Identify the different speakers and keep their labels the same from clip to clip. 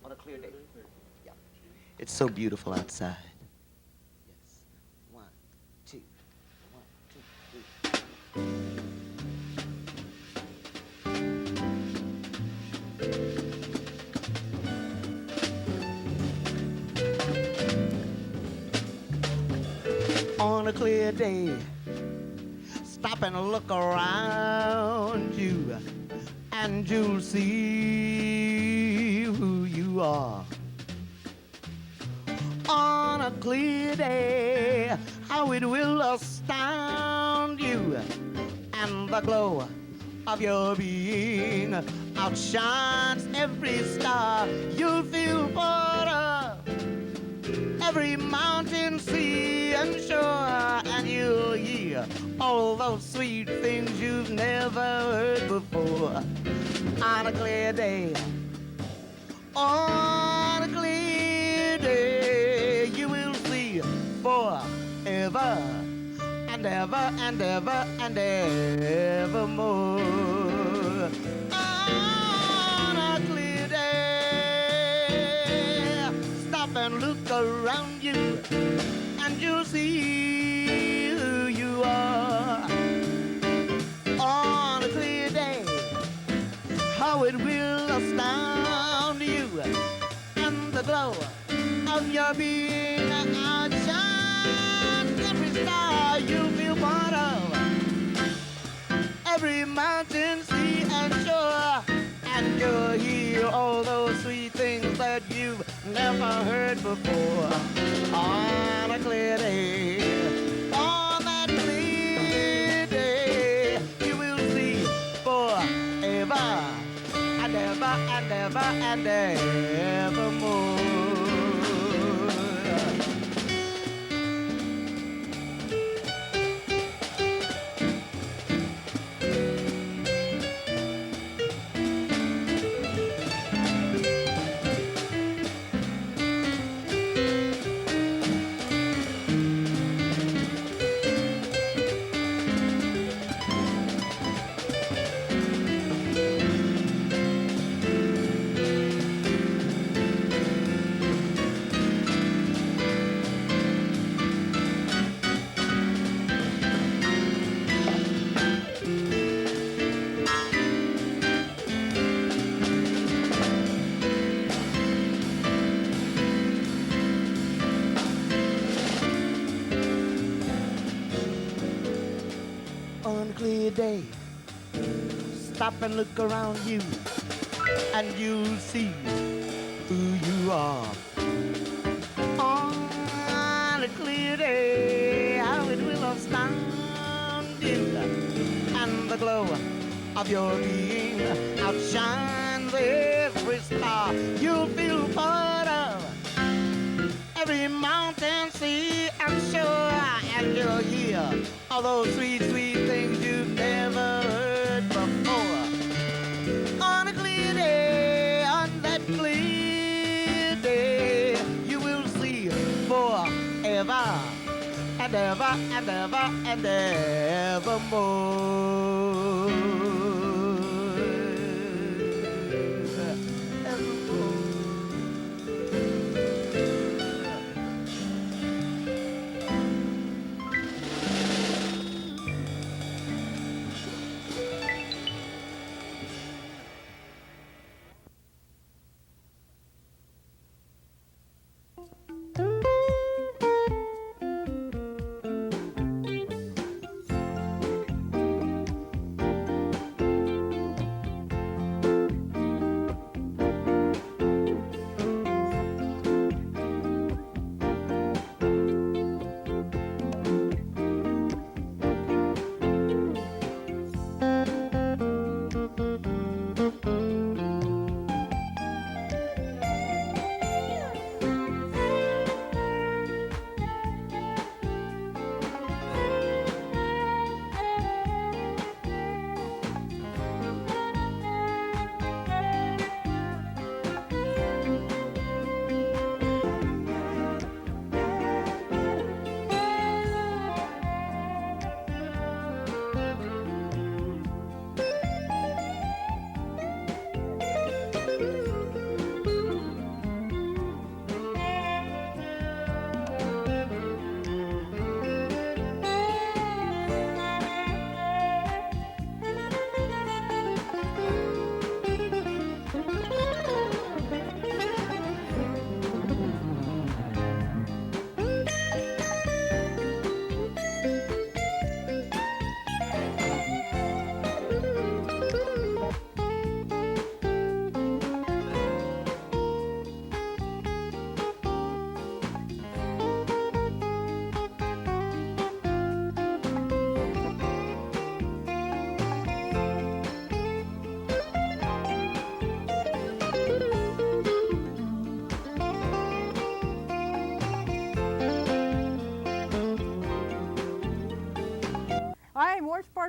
Speaker 1: on a clear day. Yeah. It's so beautiful outside. Yes. One, two, one, two, three. On a clear day, stop and look around you, and you'll see who you are. On a clear day, how it will astound you, and the glow of your being outshines every star. You'll feel part of every mountain, sea, and shore, and you'll hear all those sweet things you've never heard before. On a clear day, on a clear day, you will see forever and ever and ever and evermore. On a clear day, stop and look around you, and you'll see who you are. On a clear day, how it will astound you, and the glow of your being outshines every star. You'll feel part of every mountain, sea, and shore, and you'll hear all those sweet things that you've never heard before. On a clear day, on that clear day, you will see forever and ever and ever and evermore. On a clear day, stop and look around you, and you'll see who you are. On a clear day, how it will astound you, and the glow of your being outshines every star. You'll feel part of every mountain, sea, and shore, and you'll hear all those sweet, sweet things you've never heard before. On a clear day, on that clear day, you will see forever and ever and ever and evermore.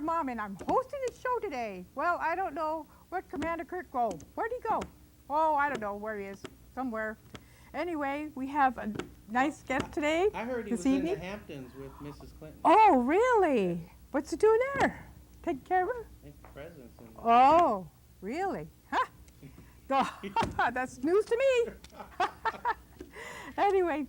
Speaker 2: Mom, and I'm hosting the show today. Well, I don't know where'd Commander Kurt go. Where'd he go? Oh, I don't know where he is. Somewhere. Anyway, we have a nice guest today.
Speaker 3: I heard he
Speaker 2: this
Speaker 3: was
Speaker 2: evening.
Speaker 3: in the Hamptons with Mrs. Clinton.
Speaker 2: Oh, really? What's he doing there? Taking care of her?
Speaker 3: I think the president's in the
Speaker 2: Oh, really? Huh? Oh, that's news to me. Anyway,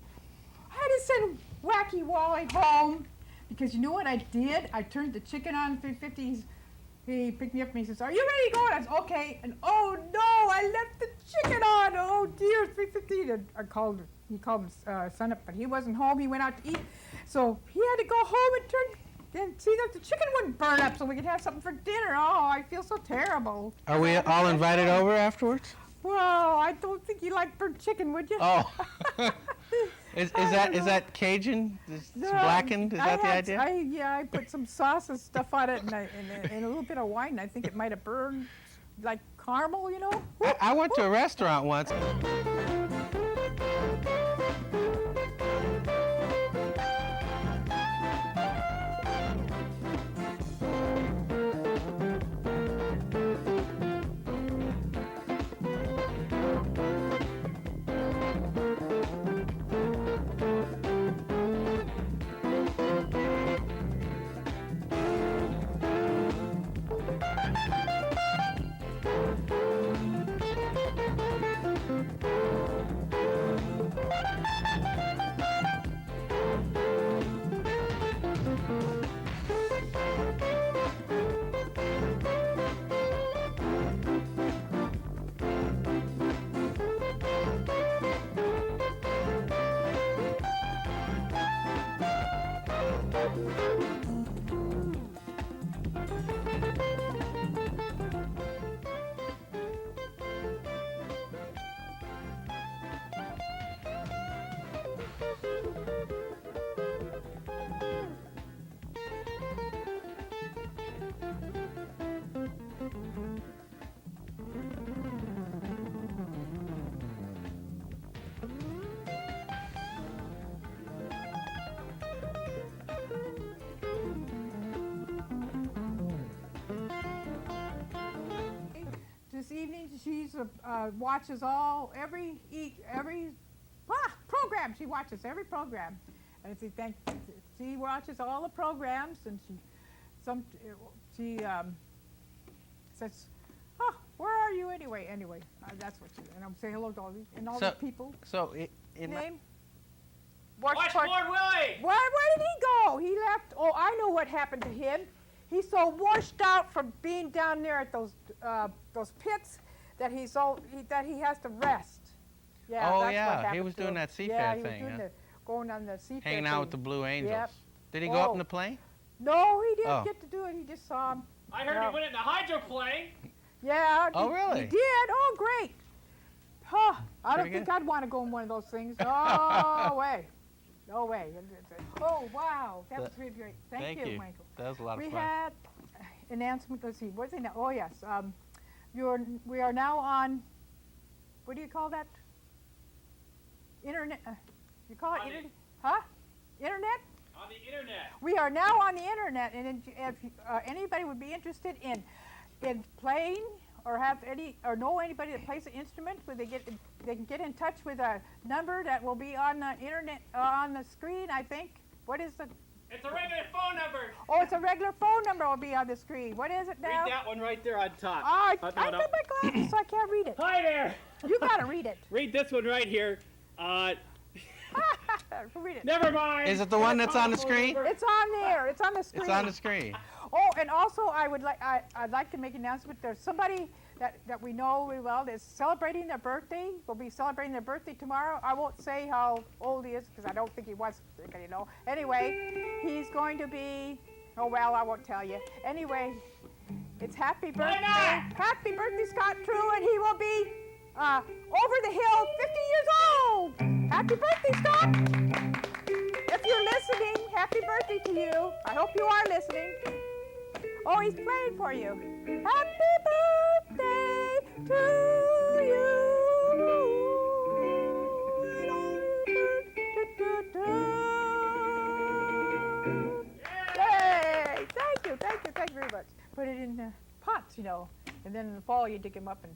Speaker 2: I had to send Wacky Wally home because you know what I did? I turned the chicken on 350. He picked me up and he says, "Are you ready to go?" And I said, "Okay." And oh no, I left the chicken on. Oh dear, 350. And he called his son up, but he wasn't home. He went out to eat. So he had to go home and see that the chicken wouldn't burn up so we could have something for dinner. Oh, I feel so terrible.
Speaker 3: Are we all invited over afterwards?
Speaker 2: Well, I don't think you like burnt chicken, would you?
Speaker 3: Oh. Is that Cajun? It's blackened? Is that the idea?
Speaker 2: Yeah, I put some sauce and stuff on it and a little bit of wine. I think it might have burned like caramel, you know?
Speaker 3: I went to a restaurant once.
Speaker 2: This evening, she watches every program. She watches every program, and she watches all the programs, and she says, "Oh, where are you anyway?" Anyway, that's what she. And I'm saying hello to all the people.
Speaker 3: So in
Speaker 2: name.
Speaker 4: Washboard Willie!
Speaker 2: Where did he go? He left. Oh, I know what happened to him. He's so washed out from being down there at those pits that he has to rest. Yeah.
Speaker 3: Oh
Speaker 2: that's
Speaker 3: yeah,
Speaker 2: what happened
Speaker 3: he was
Speaker 2: to
Speaker 3: doing
Speaker 2: him.
Speaker 3: that seafair
Speaker 2: yeah, he
Speaker 3: thing.
Speaker 2: Was doing going on the seafair
Speaker 3: Hanging out with the Blue Angels.
Speaker 2: Yep.
Speaker 3: Did he go up in the plane?
Speaker 2: No, he didn't get to do it. He just saw him.
Speaker 4: I heard he went in the hydroplane.
Speaker 2: Yeah.
Speaker 3: Oh really?
Speaker 2: He did. Oh great. Huh. I don't think I'd want to go in one of those things. No way. No way. Oh, wow. That was really great. Thank you, Michael.
Speaker 3: That was a lot of fun.
Speaker 2: We had an announcement. Let's see. What's it now? Oh, yes. We are now on, what do you call that? Internet. You call it internet? Huh? Internet?
Speaker 4: On the internet.
Speaker 2: We are now on the internet, and if anybody would be interested in playing or know anybody that plays an instrument, they can get in touch with a number that will be on the internet on the screen. I think. What is the?
Speaker 4: It's a regular phone number.
Speaker 2: Oh, it's a regular phone number will be on the screen. What is it now?
Speaker 4: Read that one right there on top.
Speaker 2: I got my glasses, so I can't read it.
Speaker 4: Hi there.
Speaker 2: You gotta read it.
Speaker 4: Read this one right here.
Speaker 2: Read it.
Speaker 4: Never mind.
Speaker 3: Is it the one that's on the screen?
Speaker 2: It's on there. It's on the screen.
Speaker 3: It's on the screen.
Speaker 2: Oh, and also I'd like to make an announcement. There's somebody that we know really well that's celebrating their birthday. Will be celebrating their birthday tomorrow. I won't say how old he is because I don't think he was, you know. Anyway, he's going to be. Oh well, I won't tell you. Anyway, it's happy birthday. Happy birthday, Scott True, and he will be over the hill, 50 years old. Happy birthday, Scott. If you're listening, happy birthday to you. I hope you are listening. Oh, he's playing for you. Happy birthday to you. Yay! Thank you very much. fall, you dig them up, and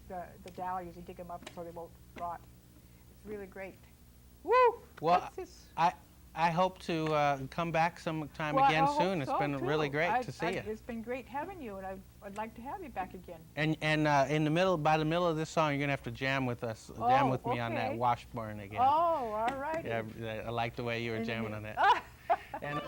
Speaker 2: the dahlias, you dig them up so they won't rot. It's really great. Woo!
Speaker 3: Well,
Speaker 2: What's this?
Speaker 3: I hope to come back sometime
Speaker 2: Well,
Speaker 3: again
Speaker 2: I hope
Speaker 3: soon. It's
Speaker 2: so,
Speaker 3: been really
Speaker 2: too.
Speaker 3: great to see you.
Speaker 2: It's been great having you, and I'd like to have you back again.
Speaker 3: And in the middle, by the middle of this song, you're gonna have to jam with us, jam with me on that
Speaker 2: okay.
Speaker 3: Washburn again.
Speaker 2: Oh, all right.
Speaker 3: Yeah, I like the way you were jamming on that. And,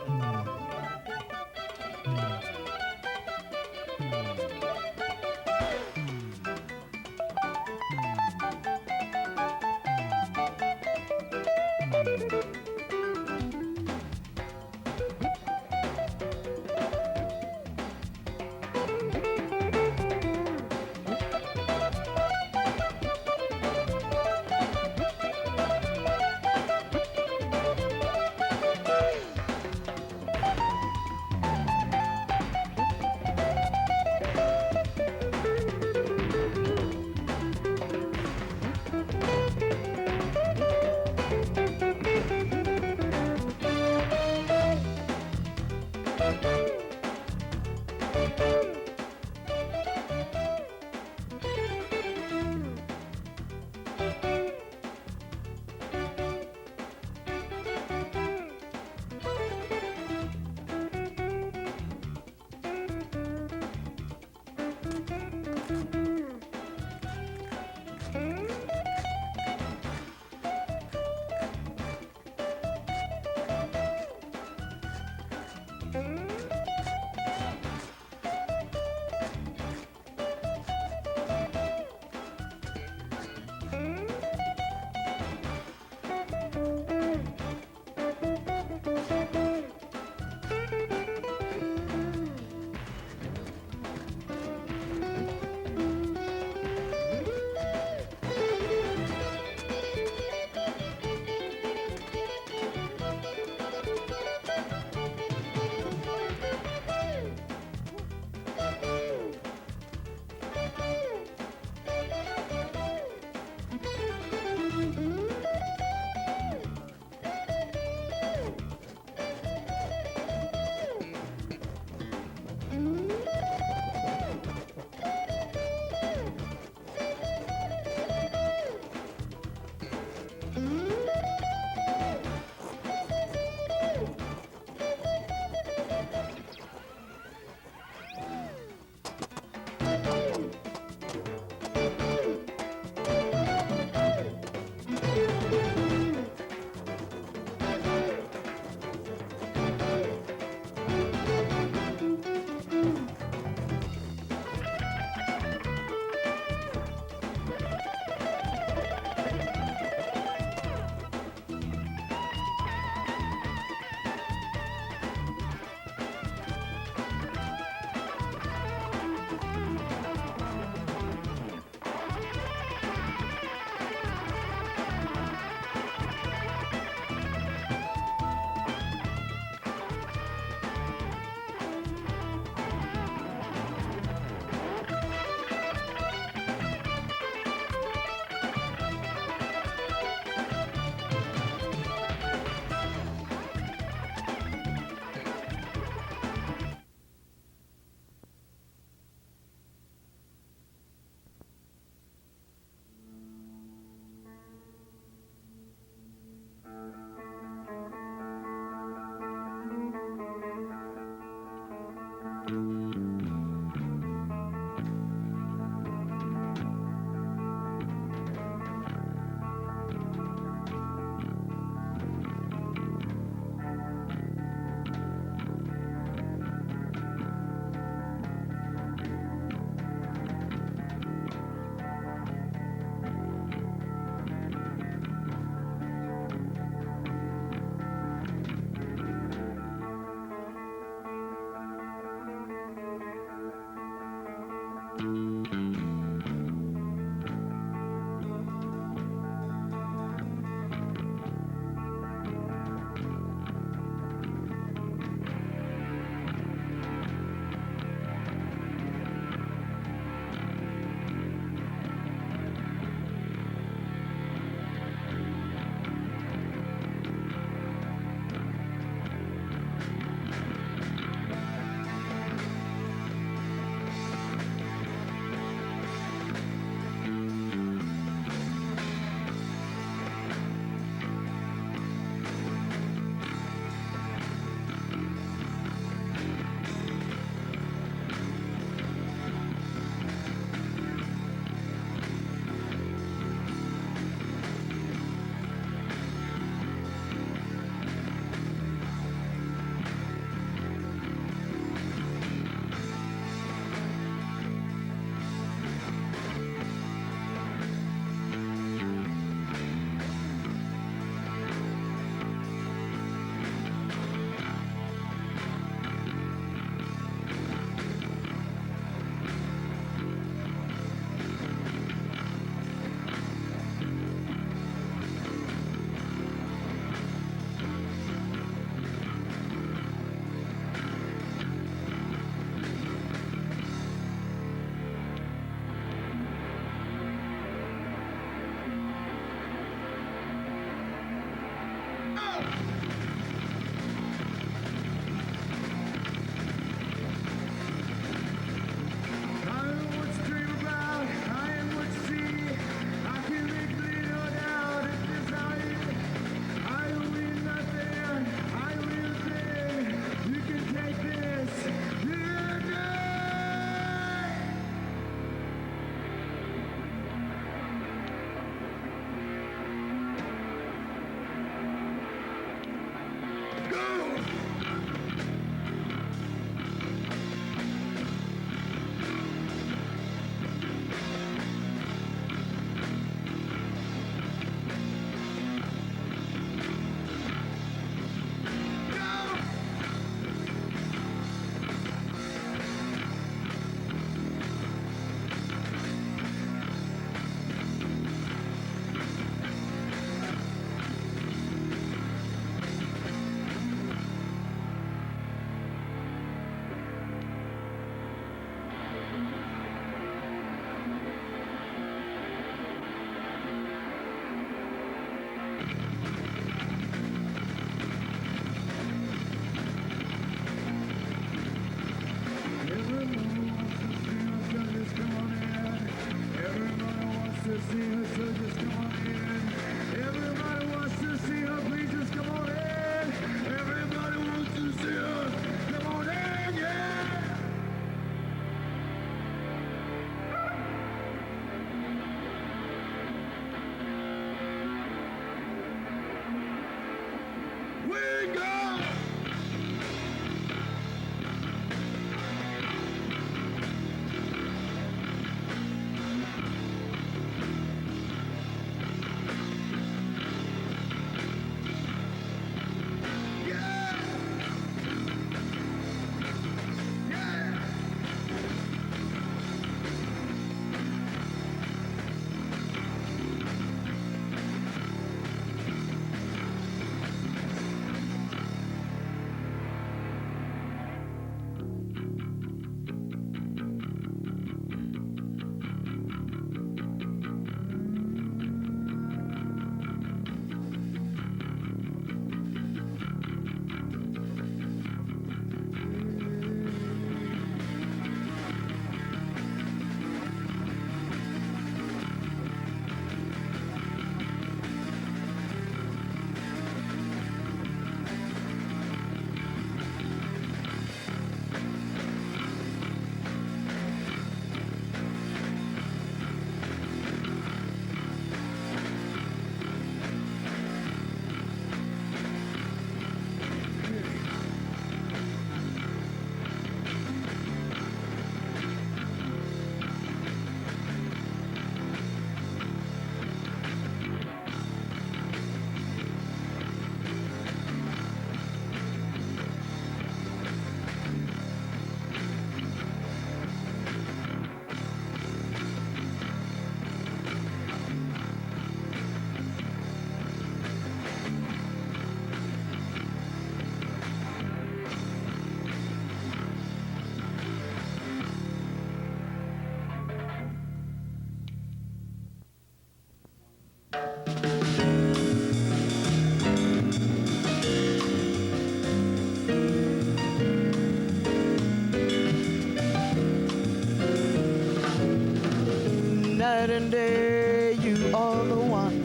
Speaker 1: Night and day, you are the one.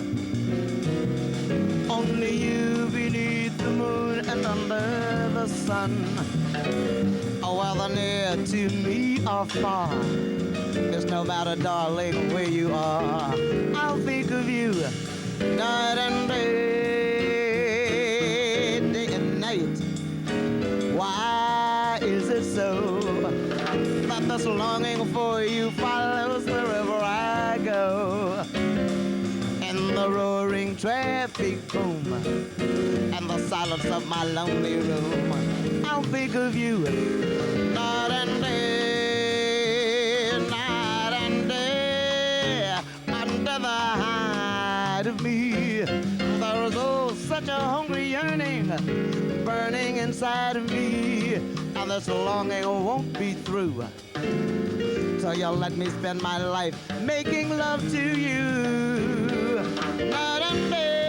Speaker 1: Only you beneath the moon and under the sun. Whether near to me or far, it's no matter, darling, where you are. I'll think of you night and day, day and night. Why is it so that this longing for you follows wherever I go? In the roaring traffic boom and the silence of my lonely room, I'll think of you night and day, under the hide of me. There is such a hungry yearning burning inside of me, and this longing won't be through till you let me spend my life making love to you night and day.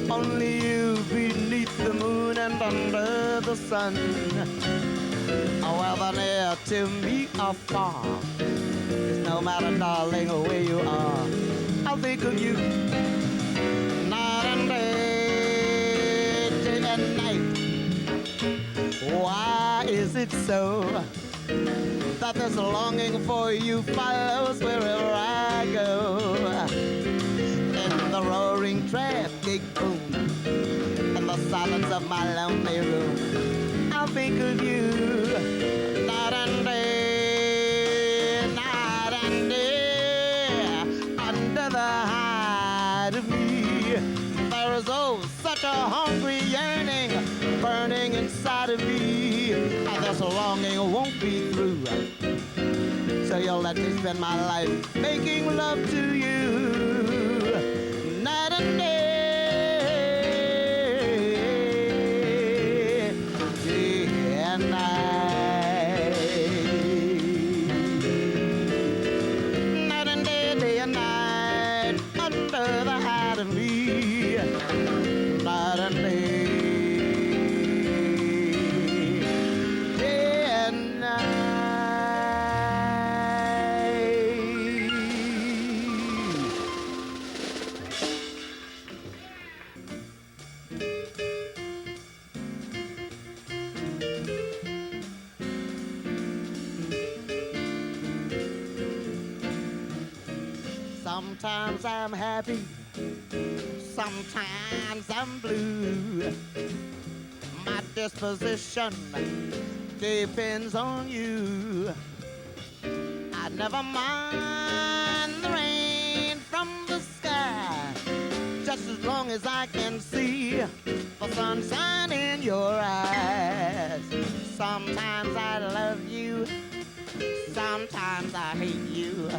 Speaker 1: Only you beneath the moon and under the sun. Whether near to me or far, it's no matter, darling, where you are. I'll think of you night and day, day and night. Why is it so that this longing for you follows wherever I go? In the roaring traffic boom and the silence of my lonely room, I'll think of you night and day, under the hide of me. There is such a hungry yearning burning inside of me, and this longing won't be through so you'll let me spend my life making love to you night and day, day and night. Night and day and night, under the hide of me. Night and day, day and night. Sometimes I'm happy, sometimes I'm blue. My disposition depends on you. I never mind the rain from the sky, just as long as I can see the sunshine in your eyes. Sometimes I love you, sometimes I hate you.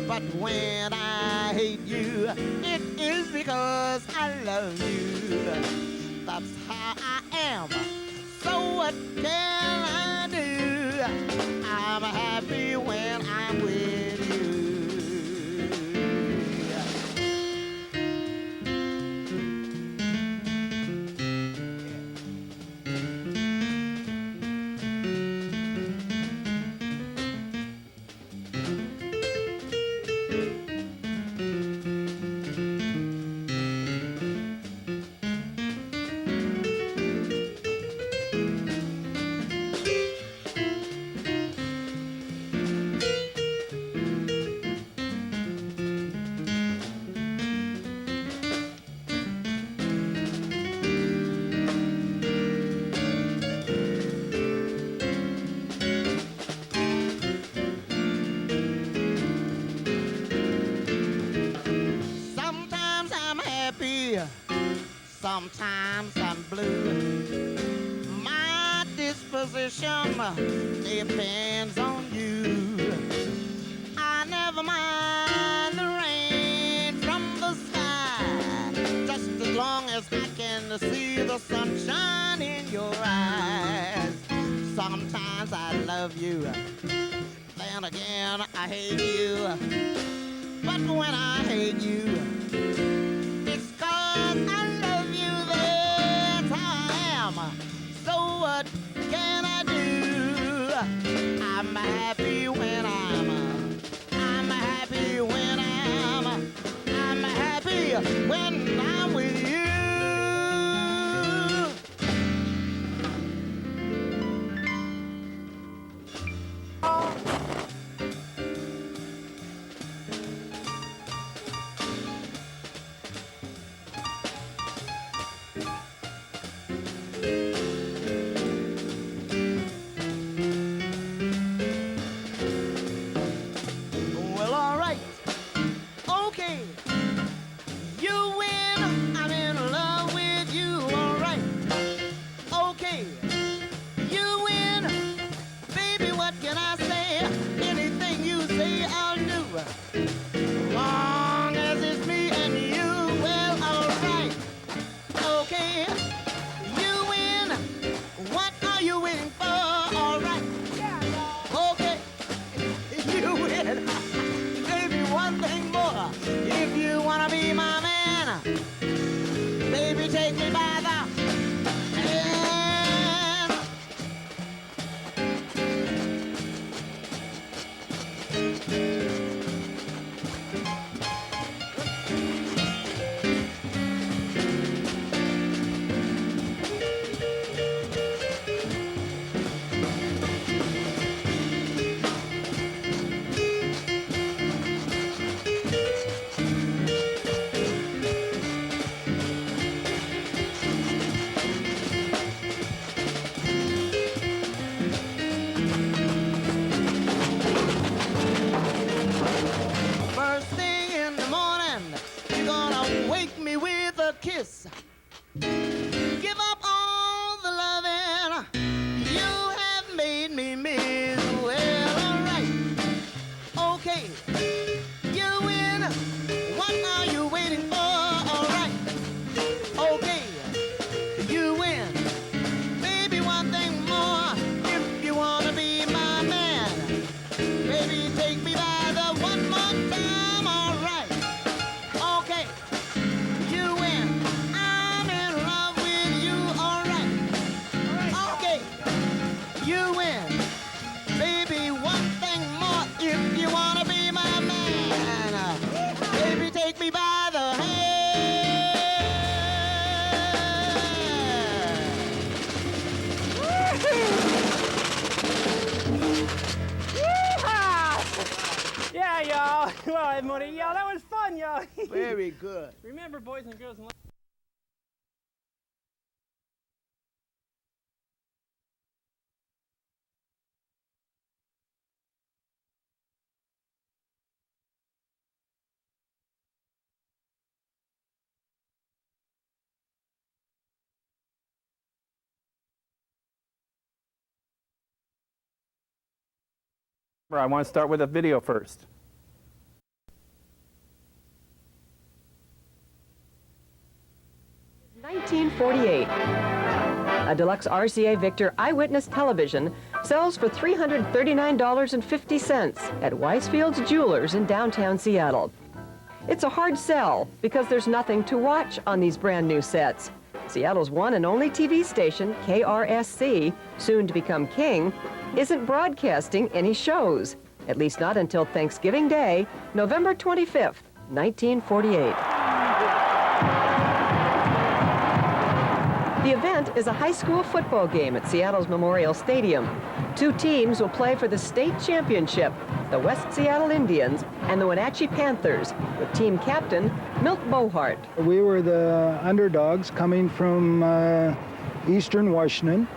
Speaker 1: But when I hate you, it is because I love you. That's how I am. So what can I do? I'm happy when I'm with you. Sometimes I'm blue. My disposition depends on you. I never mind the rain from the sky, just as long as I can see the sunshine in your eyes. Sometimes I love you, then again I hate you. But when I hate you, it's 'cause I love you, that's how I am. So what can I do? I'm happy when I'm happy when I'm happy when I'm with you. Well, all right. Okay. You win. I'm in love with you. All right. Okay. You win. Baby, what can I say? Anything you say, I'll do. Long as it's me and you, well, all right. Okay. You win. What are you waiting for? All right. Okay. You win. Baby, one thing more. If you wanna be my man, baby, take me by the hand. First thing in the morning, you're gonna wake me with a kiss. Give up all the loving you have made me miss. Well, all right. Okay. You win. What are you waiting for? All right. Okay. You win. Baby, one thing more. If you wanna be my man, baby, take me by the one more time. All right. Okay. You win. I'm in love with you. All right. Okay. You win. Baby, one thing more. If you wanna be my man, baby, take me by the hand.
Speaker 4: Yeah, y'all. Well, everybody, y'all, that was fun, y'all.
Speaker 1: Very good.
Speaker 4: Remember, boys and girls, and I want to start with a video first.
Speaker 5: $19.48. A deluxe RCA Victor Eyewitness television sells for $339.50 at Weisfield's Jewelers in downtown Seattle. It's a hard sell because there's nothing to watch on these brand new sets. Seattle's one and only TV station, KRSC, soon to become King, isn't broadcasting any shows, at least not until Thanksgiving Day, November 25th, 1948. The event is a high school football game at Seattle's Memorial Stadium. Two teams will play for the state championship, the West Seattle Indians and the Wenatchee Panthers, with team captain Milt Bohart.
Speaker 6: We were the underdogs coming from eastern Washington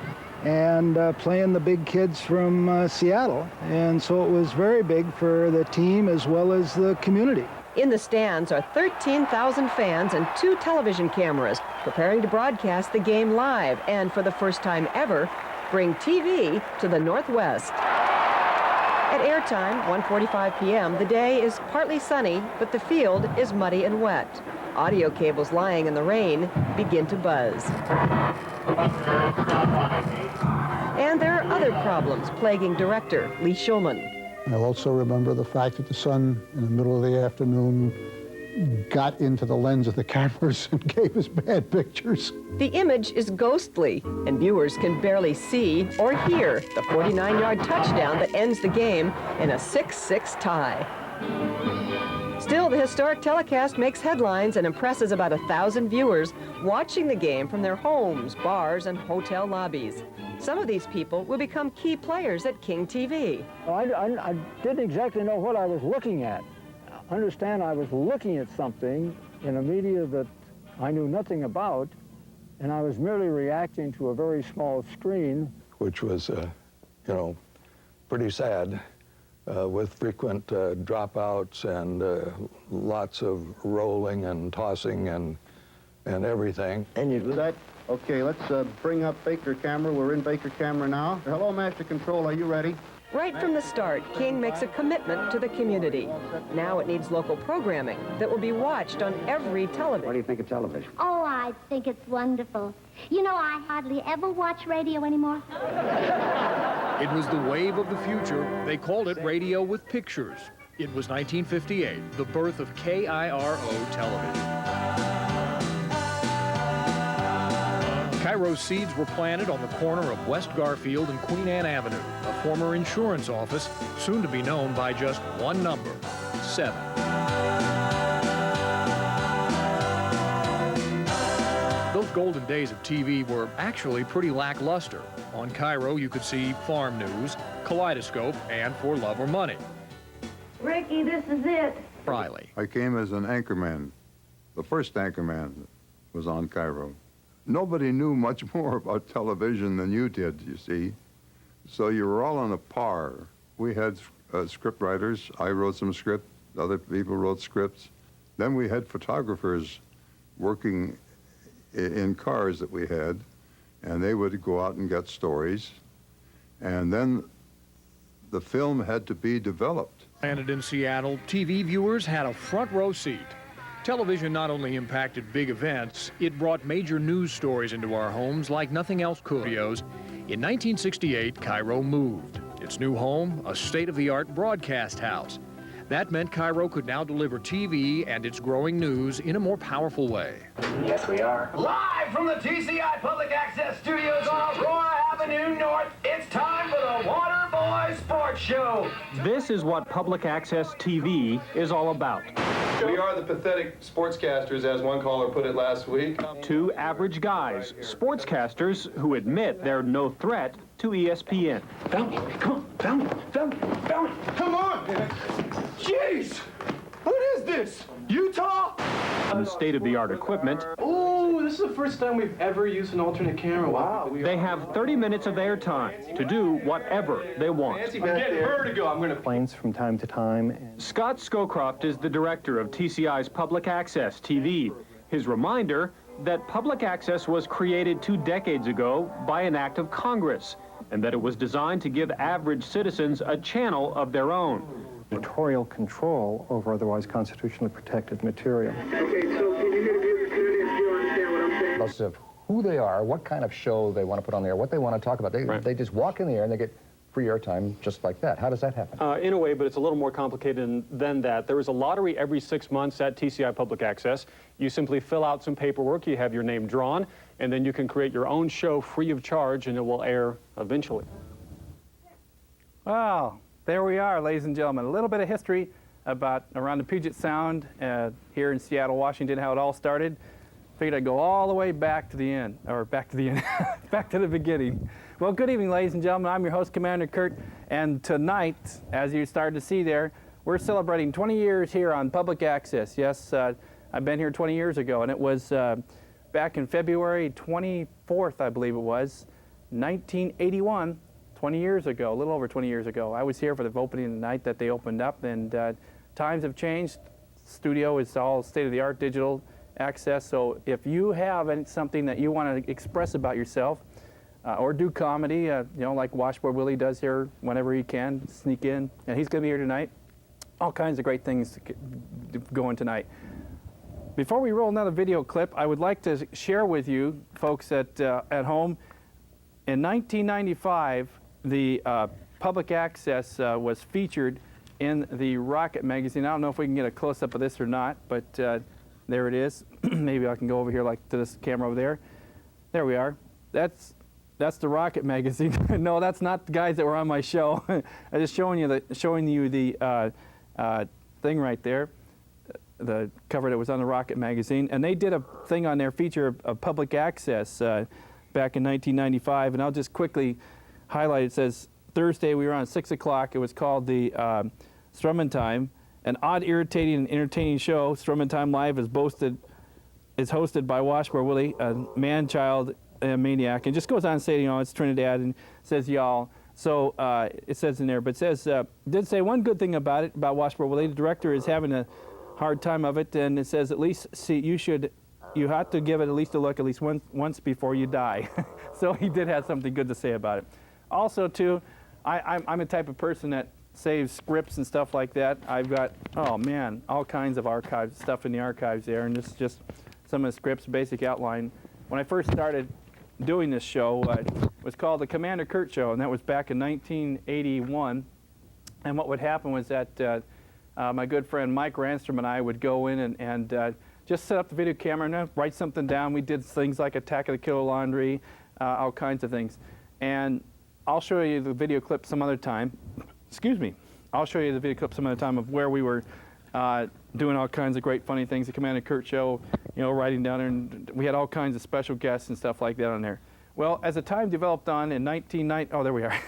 Speaker 6: and playing the big kids from Seattle. And so it was very big for the team as well as the community.
Speaker 5: In the stands are 13,000 fans and 2 television cameras preparing to broadcast the game live and, for the first time ever, bring TV to the Northwest. At airtime, 1:45 p.m., the day is partly sunny, but the field is muddy and wet. Audio cables lying in the rain begin to buzz. And there are other problems plaguing director Lee Shulman.
Speaker 7: I also remember the fact that the sun in the middle of the afternoon got into the lens of the cameras and gave us bad pictures.
Speaker 5: The image is ghostly, and viewers can barely see or hear the 49-yard touchdown that ends the game in a 6-6 tie. Still, the historic telecast makes headlines and impresses about 1,000 viewers watching the game from their homes, bars, and hotel lobbies. Some of these people will become key players at King TV.
Speaker 8: I didn't exactly know what I was looking at. Understand, I was looking at something in a media that I knew nothing about, and I was merely reacting to a very small screen.
Speaker 9: Which was, pretty sad, with frequent dropouts and lots of rolling and tossing and everything.
Speaker 10: And you do that? Okay, let's bring up Baker camera. We're in Baker camera now. Hello, Master Control, are you ready?
Speaker 5: Right from the start, King makes a commitment to the community. Now it needs local programming that will be watched on every television.
Speaker 10: What do you think of television?
Speaker 11: Oh, I think it's wonderful. You know, I hardly ever watch radio anymore.
Speaker 12: It was the wave of the future. They called it radio with pictures. It was 1958, the birth of KIRO television. Cairo's seeds were planted on the corner of West Garfield and Queen Anne Avenue, a former insurance office, soon to be known by just one number, 7. Those golden days of TV were actually pretty lackluster. On Cairo, you could see farm news, Kaleidoscope, and For Love or Money.
Speaker 11: Ricky, this is it.
Speaker 12: Riley.
Speaker 13: I came as an anchorman. The first anchorman was on Cairo. Nobody knew much more about television than you did, you see. So you were all on a par. We had script writers. I wrote some script. Other people wrote scripts. Then we had photographers working in cars that we had, and they would go out and get stories. And then the film had to be developed.
Speaker 12: Landed in Seattle, TV viewers had a front row seat. Television not only impacted big events, it brought major news stories into our homes like nothing else could. In 1968, Cairo moved. Its new home, a state-of-the-art broadcast house. That meant Cairo could now deliver TV and its growing news in a more powerful way.
Speaker 14: Yes, we are. Live from the TCI Public Access Studios on Aurora Avenue North, it's time for the Water Boy Sports Show.
Speaker 15: This is what public access TV is all about.
Speaker 16: We are the pathetic sportscasters, as one caller put it last week.
Speaker 15: 2 average guys, sportscasters who admit they're no threat to ESPN.
Speaker 14: Come on! Jeez! What is this? Utah?
Speaker 15: The state-of-the-art equipment.
Speaker 16: Oh, this is the first time we've ever used an alternate camera. Wow.
Speaker 15: They have 30 minutes of their time to do whatever they want.
Speaker 16: I'm getting vertigo. I'm going to...
Speaker 8: Planes from time to time.
Speaker 15: Scott Scowcroft is the director of TCI's Public Access TV. His reminder that public access was created 2 decades ago by an act of Congress, and that it was designed to give average citizens a channel of their own.
Speaker 8: Editorial control over otherwise constitutionally protected material.
Speaker 17: Okay, so can you get a view clearly and you understand what I'm saying?
Speaker 18: Of who they are, what kind of show they want to put on the air, what they want to talk about. They just walk in the air and they get free airtime just like that. How does that happen?
Speaker 15: In a way, but it's a little more complicated than that. There is a lottery every 6 months at TCI Public Access. You simply fill out some paperwork, you have your name drawn, and then you can create your own show free of charge, and it will air eventually.
Speaker 4: Well, there we are, ladies and gentlemen. A little bit of history about around the Puget Sound here in Seattle, Washington, how it all started. Figured I'd go all the way back to the end, or back to the end, back to the beginning. Well, good evening, ladies and gentlemen. I'm your host, Commander Curt, and tonight, as you started to see there, we're celebrating 20 years here on Public Access. Yes, I've been here 20 years ago, and it was back in February 24th, I believe it was, 1981, 20 years ago, a little over 20 years ago. I was here for the opening the night that they opened up, and times have changed studio is all state-of-the-art digital access. So if you have something that you want to express about yourself, or do comedy, you know, like Washboard Willie does here whenever he can, sneak in, and he's going to be here tonight. All kinds of great things going tonight. Before we roll another video clip, I would like to share with you folks at home, in 1995, the public access was featured in the Rocket magazine. I don't know if we can get a close-up of this or not, but there it is. Maybe I can go over here like to this camera over there. There we are. That's the Rocket magazine. No, that's not the guys that were on my show. I'm just showing you the thing right there, the cover that was on the Rocket magazine. And they did a thing on their feature of public access back in 1995. And I'll just quickly highlight. It says, Thursday we were on 6 o'clock. It was called the Strummin Time, an odd, irritating, and entertaining show. Strummin Time Live is hosted by Washboard Willie, a man-child maniac, and just goes on saying, you know, it's Trinidad, and says y'all. So it says in there, but it says, did say one good thing about it, about Washboard Willie. The director is having a hard time of it, and it says at least you have to give it at least a look at least once before you die. So he did have something good to say about it. Also, too, I'm a type of person that saves scripts and stuff like that. I've got, oh man, all kinds of archive stuff in the archives there, and this is just some of the scripts, basic outline. When I first started doing this show, it was called the Commander Curt Show, and that was back in 1981. And what would happen was that my good friend Mike Ranstrom and I would go in and just set up the video camera and write something down. We did things like Attack of the Killer Laundry, all kinds of things. And I'll show you the video clip some other time. Excuse me. I'll show you the video clip some other time of where we were doing all kinds of great funny things. The Commander Curt Show, you know, writing down there, and we had all kinds of special guests and stuff like that on there. Well, as the time developed on in 1990, oh, there we are.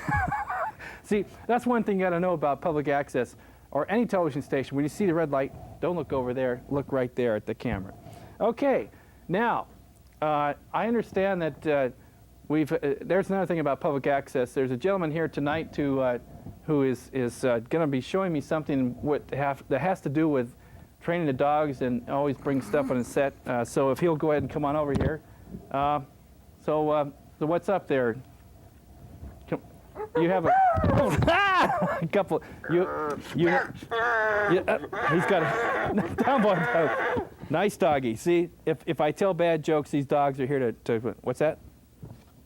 Speaker 4: See, that's one thing you got to know about public access or any television station. When you see the red light, don't look over there, look right there at the camera. Okay, now, I understand that there's another thing about public access. There's a gentleman here tonight who is going to be showing me something that has to do with training the dogs and always bring stuff on his set. So if he'll go ahead and come on over here. So what's up there? You have a couple. He's got a down boy. Nice doggy. See, if I tell bad jokes, these dogs are here to what's that?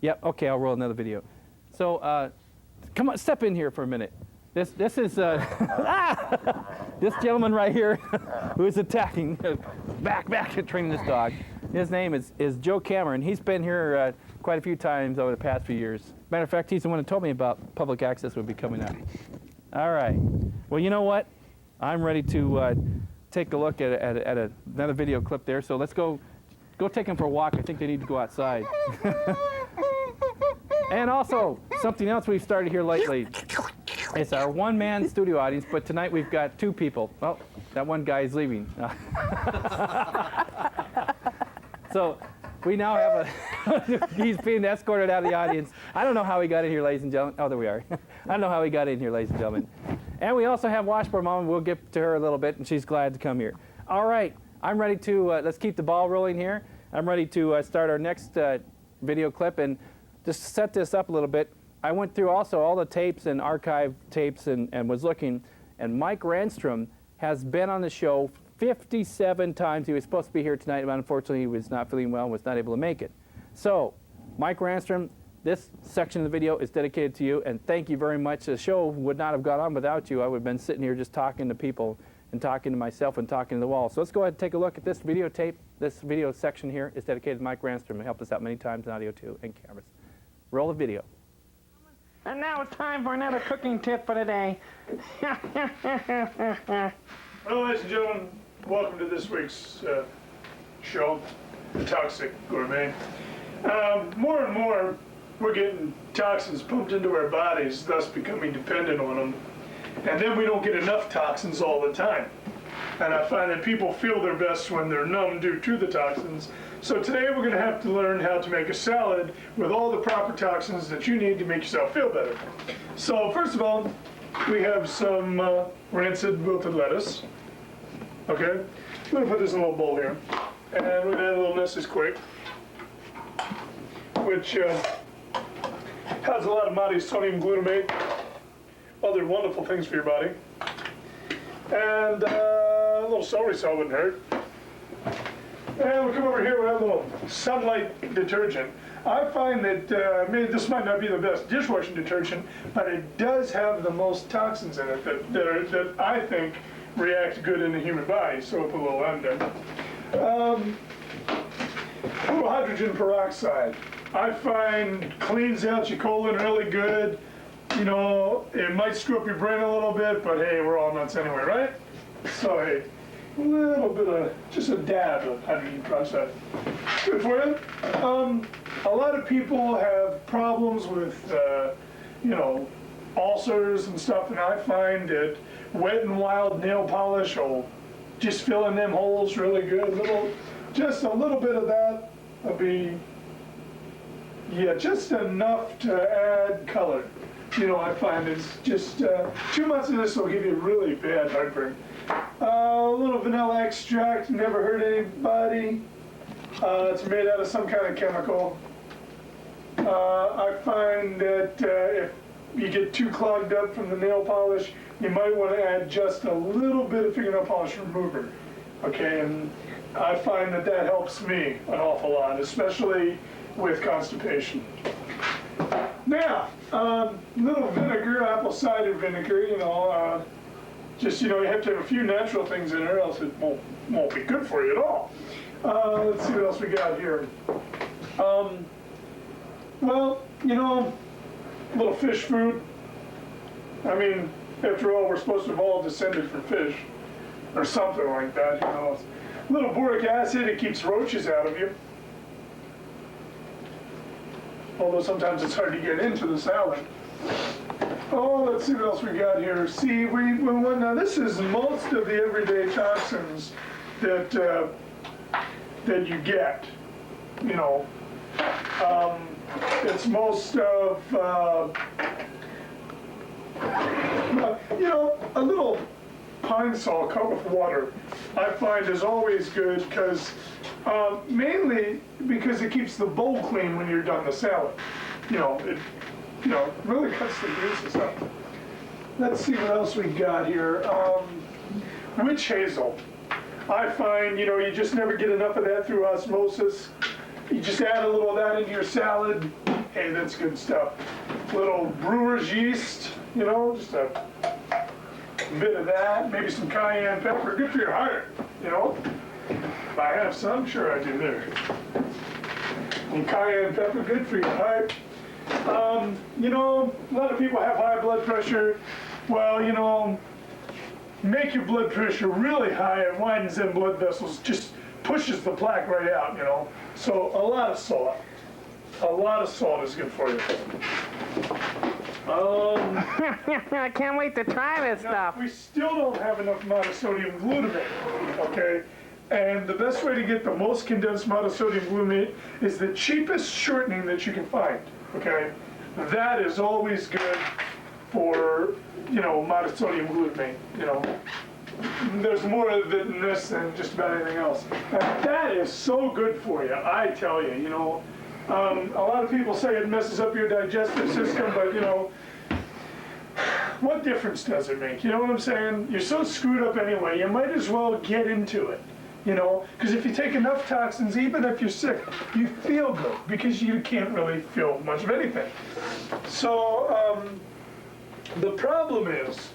Speaker 4: Yep. Okay, I'll roll another video. So come on, step in here for a minute. This is this gentleman right here who is attacking, back and training this dog. His name is Joe Cameron. He's been here quite a few times over the past few years. Matter of fact, he's the one who told me about public access would be coming up. All right. Well, you know what? I'm ready to take a look at another video clip there. So let's go take them for a walk. I think they need to go outside. And also, something else we've started here lately. It's our one-man studio audience, but tonight we've got two people. Oh, that one guy is leaving. So we now have he's being escorted out of the audience. I don't know how he got in here, ladies and gentlemen. Oh, there we are. I don't know how he got in here, ladies and gentlemen. And we also have Washboard Mom. We'll get to her a little bit, and she's glad to come here. All right, I'm ready to, let's keep the ball rolling here. I'm ready to start our next video clip, and just set this up a little bit. I went through also all the tapes and archive tapes and was looking, and Mike Ranstrom has been on the show 57 times. He was supposed to be here tonight, but unfortunately he was not feeling well and was not able to make it. So, Mike Ranstrom, this section of the video is dedicated to you, and thank you very much. The show would not have gone on without you. I would have been sitting here just talking to people and talking to myself and talking to the wall. So let's go ahead and take a look at this videotape. This video section here is dedicated to Mike Ranstrom. He helped us out many times in audio too, and cameras. Roll the video.
Speaker 1: And now it's time for another cooking tip for the day.
Speaker 19: Well, ladies and gentlemen, welcome to this week's show, The Toxic Gourmet. More and more, we're getting toxins pumped into our bodies, thus becoming dependent on them. And then we don't get enough toxins all the time. And I find that people feel their best when they're numb due to the toxins. So today we're going to have to learn how to make a salad with all the proper toxins that you need to make yourself feel better. So first of all, we have some rancid wilted lettuce. Okay? I'm gonna put this in a little bowl here. And we're gonna add a little Nessus Quick, which has a lot of monosodium glutamate, other wonderful things for your body. And a little celery salt wouldn't hurt. And we'll come over here with a little Sunlight detergent. I find that maybe this might not be the best dishwashing detergent, but it does have the most toxins in it that I think react good in the human body. So we'll put a little of that in there. A little hydrogen peroxide. I find cleans out your colon really good. You know, it might screw up your brain a little bit, but hey, we're all nuts anyway, right? So hey, a little bit of, just a dab of hydrogen peroxide. Good for you. A lot of people have problems with, you know, ulcers and stuff, and I find that Wet n Wild nail polish will just fill in them holes really good. Just a little bit of that will be, yeah, just enough to add color. You know, I find it's just, too much of this will give you really bad heartburn. A little vanilla extract, never hurt anybody. It's made out of some kind of chemical. I find that if you get too clogged up from the nail polish, you might want to add just a little bit of fingernail polish remover. Okay, and I find that that helps me an awful lot, especially with constipation. Now, little vinegar, apple cider vinegar, you know, just, you know, you have to have a few natural things in there, else it won't be good for you at all. Let's see what else we got here. Well, you know, a little fish food. I mean, after all, we're supposed to have all descended from fish, or something like that, you know. A little boric acid, it keeps roaches out of you. Although sometimes it's hard to get into the salad. Oh, let's see what else we got here. See, now this is most of the everyday toxins that that you get. You know, it's most of you know, a little pine salt cut with water I find is always good because mainly because it keeps the bowl clean when you're done the salad. You know, it really cuts the greases up. Let's see what else we got here. Witch hazel. I find, you know, you just never get enough of that through osmosis. You just add a little of that into your salad. Hey, that's good stuff. Little brewer's yeast, you know, just a bit of that, maybe some cayenne pepper, good for your heart, you know. If I have some, sure I do there. And cayenne pepper, good for your heart. You know, a lot of people have high blood pressure. Well, you know, make your blood pressure really high, it widens them blood vessels, just pushes the plaque right out, you know. So a lot of salt. A lot of salt is good for you.
Speaker 2: I can't wait to try this stuff.
Speaker 19: We still don't have enough monosodium glutamate, okay? And the best way to get the most condensed monosodium glutamate is the cheapest shortening that you can find, okay? That is always good for, you know, monosodium glutamate, you know. There's more of it in this than just about anything else. And that is so good for you, I tell you, you know. A lot of people say it messes up your digestive system, but, you know, what difference does it make? You know what I'm saying? You're so screwed up anyway, you might as well get into it, you know? Because if you take enough toxins, even if you're sick, you feel good because you can't really feel much of anything. So the problem is,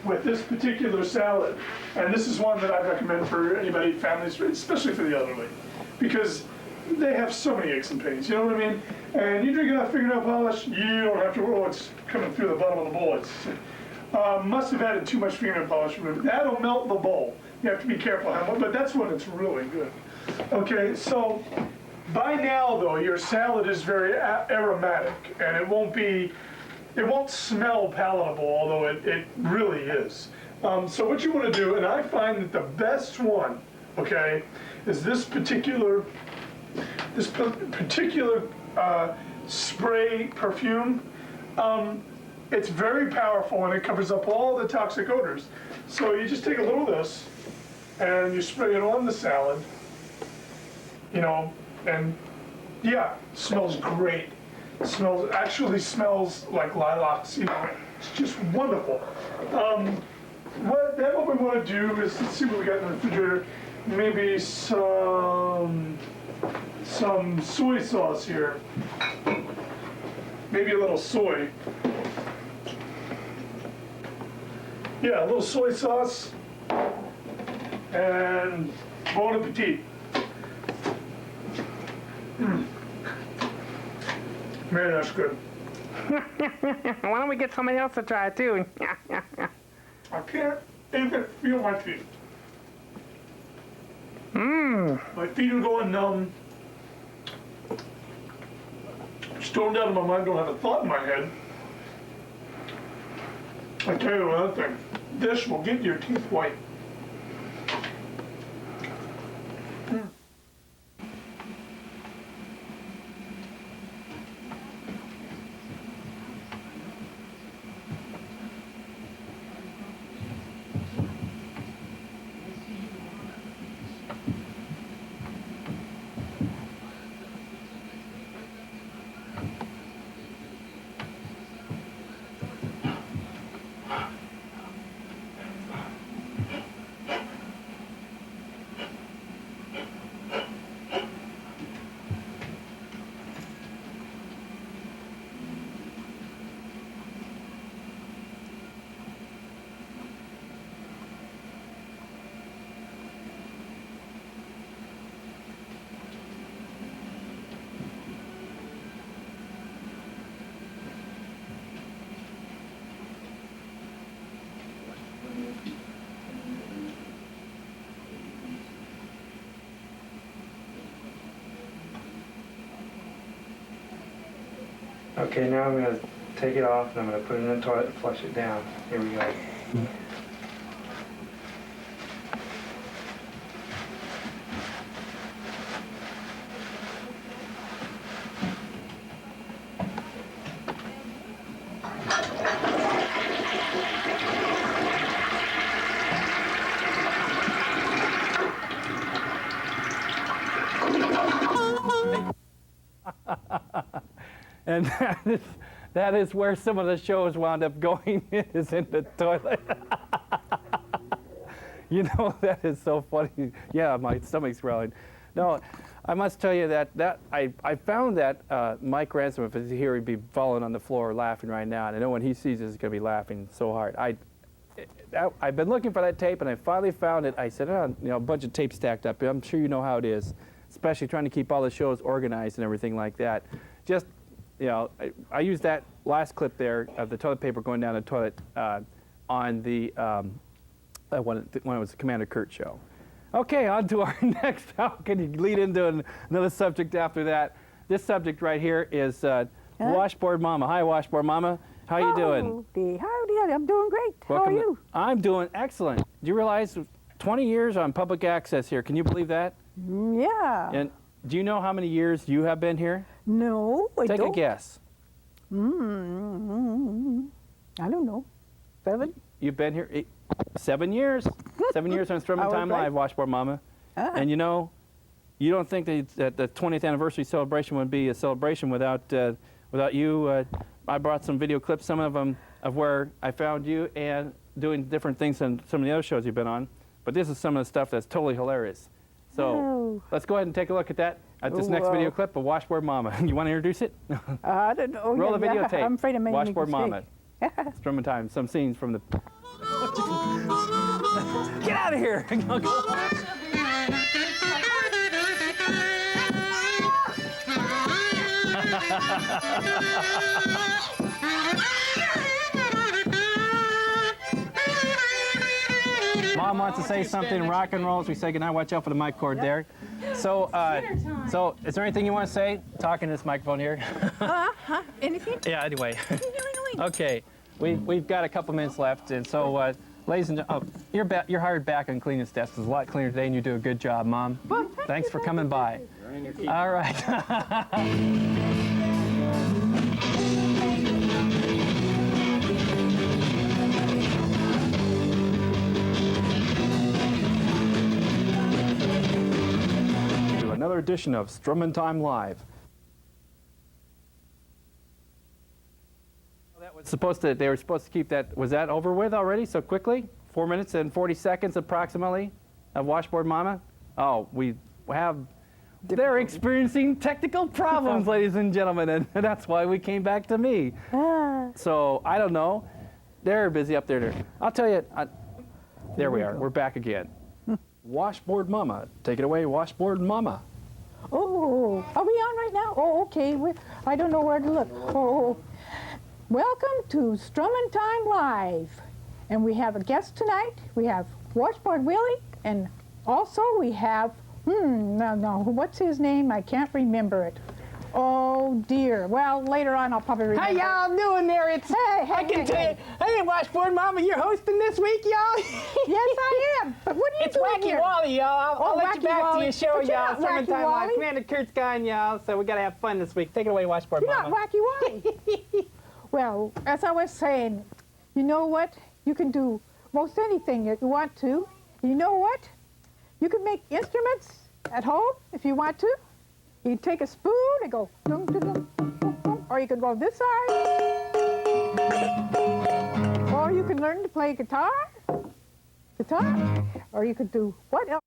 Speaker 19: with this particular salad, and this is one that I recommend for anybody, families, especially for the elderly, because they have so many aches and pains, you know what I mean? And you drink enough fingernail polish, you don't have to, oh, it's coming through the bottom of the bowl. It's, must have added too much fingernail polish. That'll melt the bowl. You have to be careful how much, but that's when it's really good. Okay, so by now, though, your salad is very aromatic, and it won't smell palatable, although it really is. So what you want to do, and I find that the best one, okay, is this particular spray perfume. It's very powerful and it covers up all the toxic odors. So you just take a little of this, and you spray it on the salad, you know, and yeah, smells great. Actually smells like lilacs, you know, it's just wonderful. What we want to do is, let's see what we got in the refrigerator. Maybe some soy sauce here. Maybe a little soy. Yeah, a little soy sauce. And bon appetit. Man, that's good.
Speaker 20: Why don't we get somebody else to try it too?
Speaker 19: I can't even feel my feet. My feet are going numb. Stormed out of my mind, don't have a thought in my head. I tell you one thing, this will get your teeth white.
Speaker 20: Okay, now I'm going to take it off and I'm going to put it in the toilet and flush it down. Here we go.
Speaker 4: And that is where some of the shows wound up going, is in the toilet. You know, that is so funny. Yeah, my stomach's growling. No, I must tell you that I found that Mike Ranstrom, if he's here, he'd be falling on the floor laughing right now. And I know when he sees this, he's going to be laughing so hard. I've been looking for that tape, and I finally found it. I said, oh, you know, a bunch of tapes stacked up. I'm sure you know how it is, especially trying to keep all the shows organized and everything like that. Just, you know, I used that last clip there of the toilet paper going down the toilet on the when it was the Commander Curt show. Okay, on to our next. How can you lead into another subject after that? This subject right here is Washboard Mama. Hi, Washboard Mama. How you doing?
Speaker 21: Howdy, I'm doing great.
Speaker 4: Welcome.
Speaker 21: How are you?
Speaker 4: I'm doing excellent. Do you realize 20 years on public access here? Can you believe that?
Speaker 21: Yeah.
Speaker 4: And do you know how many years you have been here?
Speaker 21: No, I don't.
Speaker 4: Take a guess.
Speaker 21: I don't know. 7?
Speaker 4: You've been here 7 years. 7 years on Strummin Time Live, Washboard Mama. And you know, you don't think that the 20th anniversary celebration would be a celebration without you. I brought some video clips, some of them of where I found you and doing different things than some of the other shows you've been on. But this is some of the stuff that's totally hilarious. So let's go ahead and take a look at that, at this next video clip of Washboard Mama. You want to introduce it?
Speaker 21: I don't know.
Speaker 4: Roll the videotape.
Speaker 21: I'm afraid of making
Speaker 4: Washboard
Speaker 21: a
Speaker 4: Mama. Strummin Time. Some scenes from the... Get out of here! Mom wants to say something. Rock and roll as we say goodnight. Watch out for the mic cord there. So, so is there anything you want to say? Talking to this microphone here.
Speaker 21: Anything?
Speaker 4: Yeah. Anyway. Okay. We've got a couple minutes left, and so, ladies and gentlemen, you're hired back on cleaning this desk. It's a lot cleaner today, and you do a good job, Mom.
Speaker 21: Well,
Speaker 4: thanks for coming by. All right. edition of Strummin Time Live. That was they were supposed to keep that, was that over with already so quickly? 4 minutes and 40 seconds approximately of Washboard Mama? Oh, they're experiencing technical problems, ladies and gentlemen, and that's why we came back to me. So, I don't know. They're busy up there. I'll tell you, there we are. We're back again. Washboard Mama. Take it away, Washboard Mama.
Speaker 21: Oh, are we on right now? Oh, okay. I don't know where to look. Oh, welcome to Strummin Time Live. And we have a guest tonight. We have Washboard Willie, and also we have, what's his name? I can't remember it. Oh dear. Well, later on I'll probably remember.
Speaker 1: How y'all doing there? I can tell you. Hey, Washboard Mama, you're hosting this week, y'all?
Speaker 21: Yes, I am. But what are you
Speaker 1: it's
Speaker 21: doing
Speaker 1: Wacky
Speaker 21: here?
Speaker 1: Wally, y'all. I'll let you back to your show,
Speaker 21: But you're
Speaker 1: y'all.
Speaker 21: not
Speaker 1: Strummin
Speaker 21: Wacky
Speaker 1: Time Live.
Speaker 21: Wally.
Speaker 1: Commander Curt's gone, y'all, so we gotta have fun this week. Take it away, Washboard
Speaker 21: You're
Speaker 1: Mama.
Speaker 21: not Wacky Wally. Well, as I was saying, you know what? You can do most anything that you want to. You know what? You can make instruments at home if you want to. You can take a spoon and go dum, dum, dum, dum, dum, or you can go this side, or you can learn to play guitar, or you could do what else?